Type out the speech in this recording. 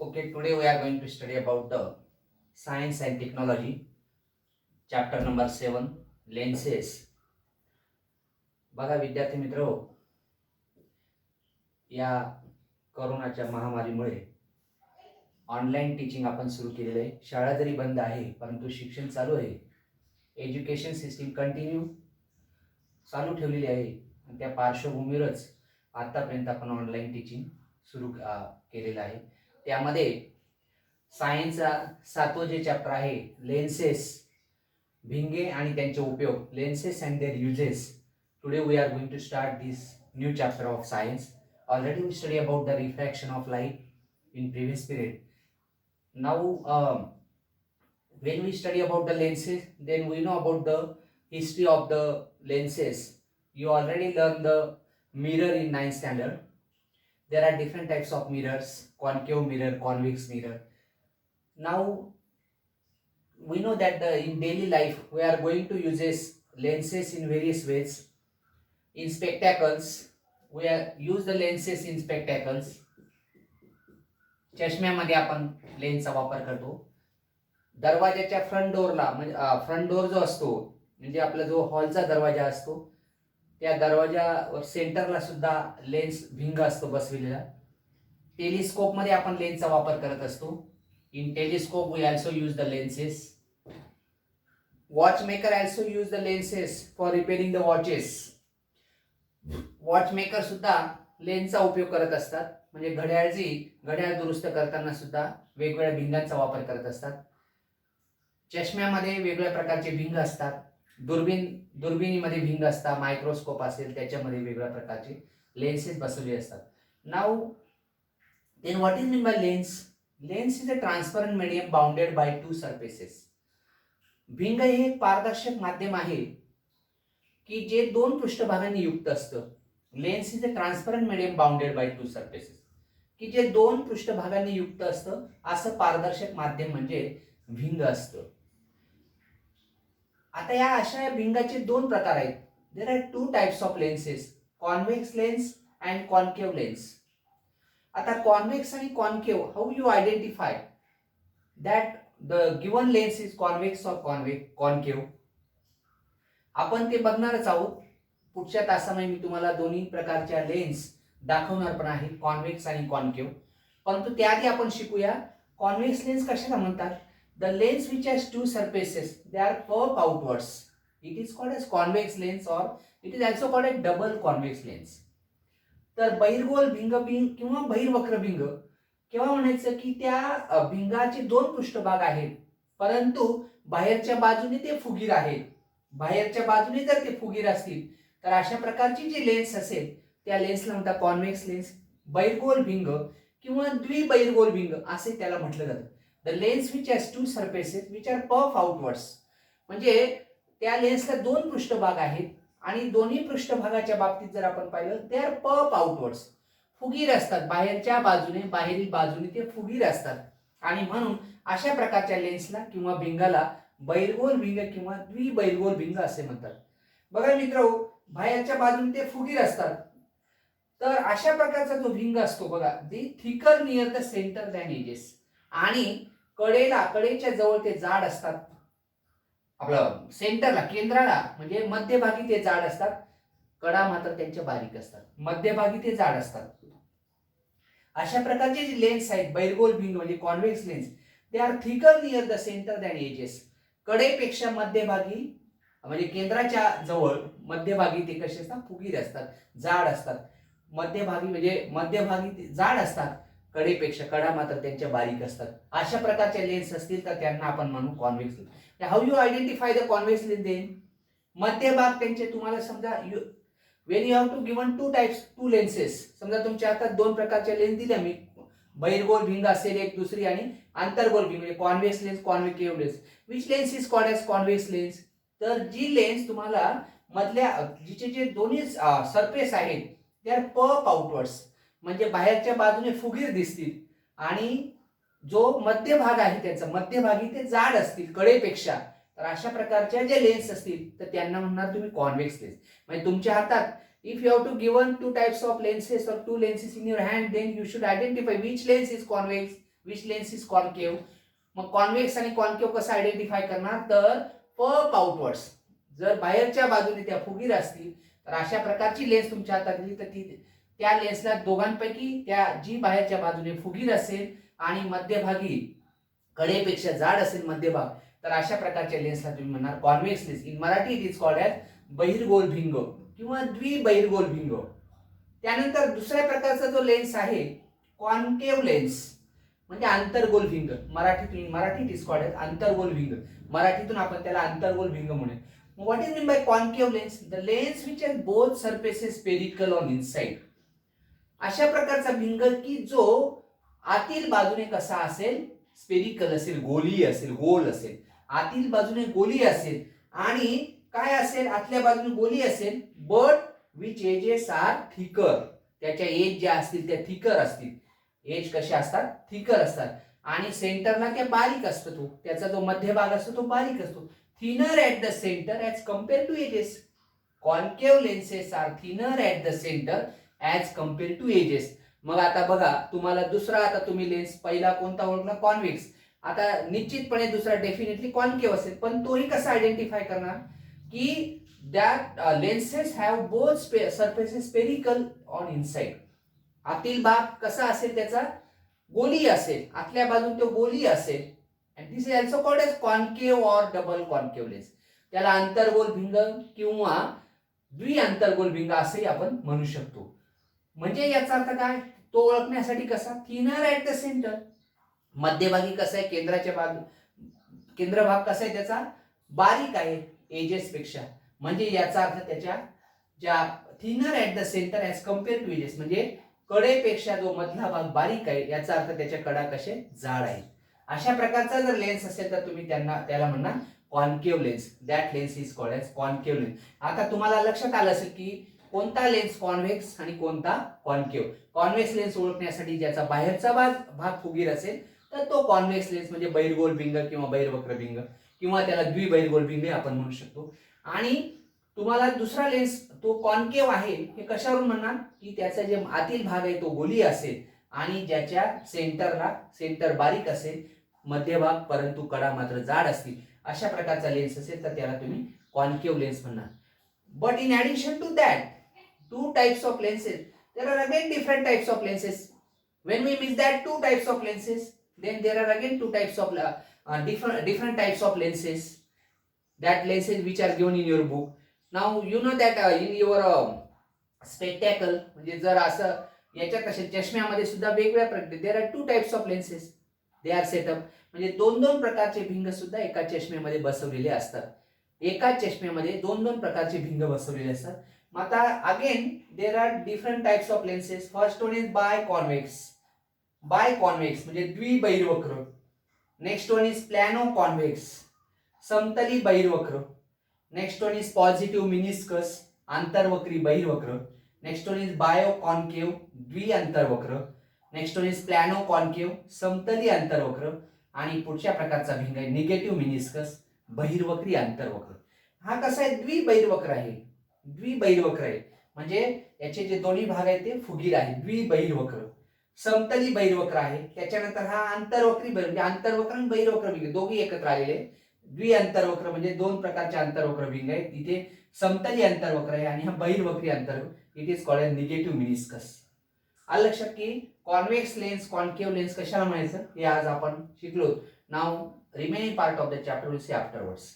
Okay, today we are going to study about the science and technology, chapter number 7, lenses. बघा विद्यार्थी मित्र, या कोरोनाच्या महामारीमुळे ऑनलाईन टीचिंग आपण सुरू केलेलं आहे. शाळा जरी बंद आहे परंतु शिक्षण चालू आहे. एज्युकेशन सिस्टीम कंटिन्यू चालू ठेवलेली आहे. त्या पार्श्वभूमीवरच आतापर्यंत आपण ऑनलाईन टीचिंग सुरू केलेलं आहे. त्यामध्ये सायन्सचा 7वं जे चॅप्टर आहे लेन्सेस, भिंगे आणि त्यांचे उपयोग, lenses and their uses. Today we are going to start this new chapter of science. Already we study about the refraction of light in previous period. Now when we study about the lenses, then we know about the history of the lenses. You already learned the mirror in 9th standard. There are different types of mirrors: concave mirror, convex mirror. Now we know that in daily life we are going to use lenses in various ways. In spectacles, we use the lenses in spectacles. चष्म्यामध्ये आपण लेन्सचा वापर करतो. दरवाजाच्या front डोअरला म्हणजे front door जो असतो म्हणजे आपला जो हॉलचा दरवाजा असतो त्या दरवाजावर सेंटरला सुद्धा लेन्स भिंग असतो बसविलेला. टेलिस्कोपमध्ये आपण लेन्सचा वापर करत असतो. In telescope we also use the lenses. Watchmaker also use the lenses for repairing the watches. वॉचमेकर सुद्धा लेन्सचा उपयोग करत असतात. म्हणजे घड्याळ दुरुस्त करताना सुद्धा वेगवेगळ्या भिंगांचा वापर करत असतात. चष्म्यामध्ये वेगवेगळ्या प्रकारचे भिंग असतात. दुर्बिणीमध्ये भिंग असतात. मायक्रोस्कोप असेल त्याच्यामध्ये वेगवेगळ्या प्रकारचे लेन्सेस बसवले असतात. Now then what is mean by lens? Lens is a transparent medium bounded by two surfaces. भिंग हे एक पारदर्शक माध्यम आहे की जे दोन पृष्ठभागांनी युक्त असतं. Lens is a transparent medium bounded by two surfaces, की जे दोन पृष्ठभागांनी युक्त असतं असं पारदर्शक माध्यम म्हणजे भिंग असतं. आता या अशा भिंगाचे दोन प्रकार आहेत. There are two types of lenses, convex lens and concave lens. आता कॉन्व्हेक्स आणि concave, how you identify that the given lens is convex or concave? आपण ते बघणारच आहोत. पुढच्या तासामध्ये मी तुम्हाला दोन्ही प्रकारच्या लेन्स दाखवणार पण आहे, कॉन्व्हेक्स आणि कॉन्केव्ह. परंतु त्याआधी आपण शिकूया कॉन्व्हेक्स लेन्स कशाला म्हणतात. The lens which has two surfaces they are curve outwards. It is called as convex lens और it is also called as double convex lens. तर बहिर्गोल भिंग किंवा बहिर्वक्र भिंग केव्हा म्हणायचं की त्या भिंगाचे दोन पृष्ठभाग आहेत परंतु बाहेरच्या बाजूने ते फुगीर आहेत. बाहेरच्या बाजूने जर ते फुगीर असतील तर अशा प्रकारची जी लेन्स असेल त्या लेन्सला म्हणतात कॉन्व्हेक्स लेन्स. बहिर्गोल भिंग किंवा द्विबहिर्गोल भिंग असे त्याला म्हटलं जातं. The lens which has two surfaces which are puff outwards, म्हणजे त्या लेन्सला दोन पृष्ठभाग आहेत आणि दोन्ही पृष्ठभागाच्या बाबतीत जर आपण पाहिलं ते आर पफ आउटवर्ड्स, फुगीर असतात. बाहेरच्या बाजूने बाहेरील बाजूने ते फुगीर असतात आणि म्हणून अशा प्रकारच्या लेन्सला किंवा भिंगाला बहिर्गोल भिंग किंवा द्विबहिर्गोल भिंग असे म्हणतात. बघा मित्र, बाहेरच्या बाजूने ते फुगीर असतात. तर अशा प्रकारचा जो भिंग असतो बघा, the thicker near the centre than edges, आणि कडेच्या जवळ ते जाड असतात. आपलं सेंटरला केंद्राला म्हणजे मध्यभागी ते जाड असतात. कडा मात्र त्यांच्या बारीक असतात. मध्यभागी ते जाड असतात. अशा प्रकारचे जे लेन्स आहेत बहिर्गोल भिंग म्हणजे convex lens, they are thicker near the centre than edges. कडेपेक्षा मध्यभागी म्हणजे केंद्राच्या जवळ मध्यभागी ते कसे असतात, फुगीर असतात, जाड असतात. मध्यभागी म्हणजे मध्यभागी ते जाड असतात, कडेपेक्षा कडा मात्र त्यांच्या बारीक असतात. अशा प्रकारचे लेन्स असतील तर त्यांना आपण म्हणू convex lens. How you identify the convex lens? Then मध्यभाग त्यांचे तुम्हाला समजा when you have to given two lenses, समजा तुमच्या हातात दोन प्रकारच्या लेन्स दिल्या मी, बहिर्गोल भिंग असेल एक दुसरी आणि आंतरगोल भिंग म्हणजे convex lens, concave lens. Which lens is called as convex lens? तर जी लेन्स तुम्हाला मधल्या जिचे जे दोन्ही सरफेस आहेत ते आर पफ आउटवर्ड्स, म्हणजे बाहेरच्या बाजूने फुगीर दिसतील आणि जो मध्यभाग आहे त्याचा मध्यभागी ते जाड असतील कडेपेक्षा. तर अशा प्रकारच्या जे लेन्स असतील तर त्यांना म्हणणार तुम्ही कॉन्व्हेक्स लेन्स. म्हणजे तुमच्या हातात if you have to given two types of lenses or two lenses in your hand, then you should identify which lens is convex which lens is concave. मग कॉन्व्हेक्स आणि कॉन्केव कसं identify करणार, तर पप outwards, जर बाहेरच्या बाजूने त्या फुगीर असतील तर अशा प्रकारची लेन्स तुमच्या हातात दिली तर ती त्या लेन्सला दोघांपैकी त्या जी बाहेरच्या बाजूने फुगीर असेल आणि मध्यभागी कडेपेक्षा जाड असेल मध्यभाग, तर अशा प्रकारच्या लेन्सला तुम्ही म्हणणार convex lens. In Marathi it is called as बहिर्गोल भिंग किंवा द्विबहिर्गोल भिंग. त्यानंतर दुसऱ्या प्रकारचा जो लेन्स आहे कॉन्केव लेन्स म्हणजे अंतर्गोल भिंग. Marathi it is called as अंतर्गोल भिंग. मराठीतून आपण त्याला अंतर्गोल भिंग म्हणूया. What is mean by concave lens, the lens which has both surfaces spherical on inside. अशा प्रकारचा भिंग की जो आतील बाजूने कसा असेल, स्पेरिकल असेल, गोलीय असेल, गोल असेल, आतील बाजूने गोली असेल आणि काय असेल, आतल्या बाजूने गोली असेल, but which edges R thicker. त्याच्या एज ज्या असतील त्या थिकर असतील. एज कशा असतात, थिकर असतात आणि सेंटरला त्या बारीक असतो, तो त्याचा जो मध्यभाग असतो तो बारीक असतो. Thinner at the centre as compare to edges. Concave lenses are thinner at the centre as compare to edges. मग आता बघा तुम्हाला दुसरा, आता तुम्ही लेन्स पहिला कोणता ओळखला, कॉन्व्हेक्स. आता निश्चितपणे दुसरा डेफिनेटली कॉन्केव असेल, पण तोही कसा आयडेंटिफाय करणार की that lenses have both surfaces spherical on inside. आतील भाग कसा असेल, त्याचा गोली असेल, आतल्या बाजून तो गोली असेल. And this is also called as concave or double concave lens. त्याला अंतर्गोल भिंग किंवा द्विअंतर्गोल भिंग असंही आपण म्हणू शकतो. म्हणजे याचा अर्थ काय, तो ओळखण्यासाठी कसा, थिनर ॲट द सेंटर, मध्यभागी कसा आहे, केंद्रभाग कसा आहे त्याचा, बारीक आहे एजेस पेक्षा. म्हणजे याचा अर्थ त्याच्या ज्या thinner at the centre as compare to edges, म्हणजे कडेपेक्षा जो मधला भाग बारीक आहे, याचा अर्थ त्याच्या कडा कसे जाड आहेत. अशा प्रकारचा जर लेन्स असेल तर तुम्ही त्याला म्हणणार concave lens. That lens is called as concave lens. आता तुम्हाला लक्षात आलं असेल की कोणता लेन्स कॉन्व्हेक्स आणि कोणता कॉन्केव. कॉन्व्हेक्स लेन्स ओळखण्यासाठी ज्याचा बाहेरचा भाग फुगीर असेल तर तो कॉन्व्हेक्स लेन्स म्हणजे बहिर्गोल भिंग किंवा बहिर्वक्र भिंग किंवा त्याला द्विबहिर्गोल भिंग आपण म्हणू शकतो. आणि तुम्हाला दुसरा लेन्स तो कॉन्केव आहे हे कशावरून म्हणणार की त्याचा जे आतील भाग आहे तो गोली असेल आणि ज्याच्या सेंटर बारीक असेल, मध्यभाग परंतु कडा मात्र जाड असतील. अशा प्रकारचा लेन्स असेल तर त्याला तुम्ही कॉन्केव लेन्स म्हणणार. But in addition to that two types of lenses, there are again different types of lenses. When we mix that two types of lenses, then there are again two types of different types of lenses, that lenses which are given in your book. Now you know that in your spectacle म्हणजे जर असं याच्यात कसे चष्म्यामध्ये सुद्धा वेगवेगळ्या प्रकारचे there are two types of lenses, they are set up. म्हणजे दोन प्रकारचे भिंग सुद्धा एका चष्म्यामध्ये बसवलेले असतात. एका चष्म्यामध्ये दोन प्रकारचे भिंग बसवलेले असतात. आता again there are different types of lenses. First one is biconvex. Biconvex म्हणजे द्विबहिर्वक्र. Next one is plano convex, समतली बहिर्वक्र. Next one is positive meniscus, आंतरवक्री बहिर्वक्र. Next one is biconcave, द्विअंतर्वक्र. Next one is plano concave, समतली अंतर्वक्र. आणि पुढच्या प्रकारचा भिंग आहे निगेटिव्ह मिनिस्कस, बहिर्वक्री अंतर्वक्र. हा कसा आहे, द्विबहिर्वक्र आहे. द्विबहिर्वक्र आहे म्हणजे याचे जे दोन्ही भाग आहेत ते फुगीर आहेत, द्विबहिर्वक्र. समतली बहिर्वक्र आहे. त्याच्यानंतर हा आंतरवक्री म्हणजे आंतरवक्र आणि बहिर्वक्र भिंग दोघी एकत्र आलेले. द्विअंतर्वक्र म्हणजे दोन प्रकारचे आंतरवक्र भिंग आहेत. तिथे समतली अंतर्वक्र आहे आणि हा बहिर्वक्री अंतर्वक्र. It is called negative meniscus. आलं लक्षात की कॉन्व्हेक्स लेन्स, कॉन्केव लेन्स कशाला म्हणायचं हे आज आपण शिकलो. Now remaining part of the chapter will see afterwards.